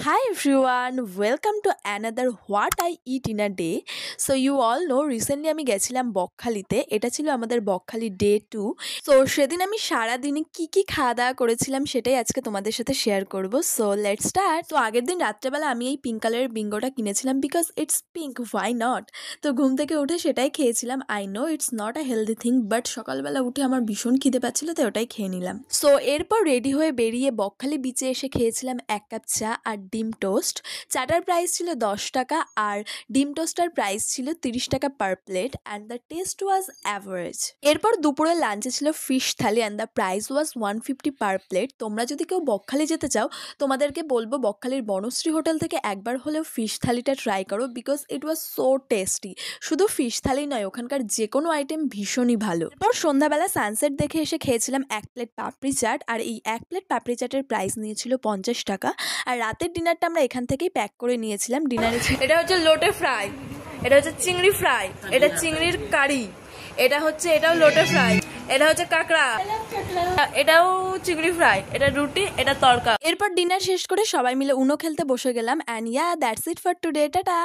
Hi everyone, welcome to another What I Eat in a Day. So you all know recently আমি গেছিলাম বকখালিতে। এটা ছিল আমাদের বকখালি ডে 2। সো সেদিন আমি সারা দিনে কি খাওয়া দাওয়া করেছিলাম সেটাই আজকে তোমাদের সাথে শেয়ার করব। So let's start. তো আগের দিন রাত্রেবেলা আমি এই পিঙ্ক কালারের বিঙ্গোটা কিনেছিলাম because it's pink, why not. তো ঘুম থেকে উঠে সেটাই খেয়েছিলাম। I know it's not a healthy thing, but সকালবেলা উঠে আমার ভীষণ খিদে পাচ্ছিল, তো ওটাই খেয়ে নিলাম। সো এরপর রেডি হয়ে বেরিয়ে বকখালি বিচে এসে খেয়েছিলাম এক কাপ চা আর ডিম টোস্ট। চাটার প্রাইস ছিল 10 টাকা আর ডিম টোস্টার প্রাইস ছিল 30 টাকা পার plate and the test was average. এরপর দুপুরে লাঞ্চে ছিল fish thali and the price was 150 per plate. তোমরা যদি কেউ বকখালি যেতে চাও তোমাদেরকে বলবো বকখালির বনশ্রী হোটেল থেকে একবার হলেও ফিশ থালিটা ট্রাই করো because it was so tasty. শুধু ফিশ থালি নয়, ওখানকার যে কোনো আইটেম ভীষণই ভালো। এরপর সন্ধ্যাবেলা সানসেট দেখে এসে খেয়েছিলাম এক প্লেট পাপড়ি চাট আর এই এক প্লেট পাপড়ি চাটের প্রাইস নিয়েছিল 50 টাকা। আর রাতের ডিনারটা আমরা এখান থেকেই প্যাক করে নিয়েছিলাম। ডিনারে এটা হচ্ছে লোটে ফ্রাই, এটা হচ্ছে চিংড়ি ফ্রাই, এটা চিংড়ির কারি, এটাও লোটে ফ্রাই, এটা হচ্ছে কাঁকড়া, এটাও চিংড়ি ফ্রাই, এটা রুটি, এটা তড়কা। এরপর ডিনার শেষ করে সবাই মিলে উনো খেলতে বসে গেলাম and that's it for today. Tata.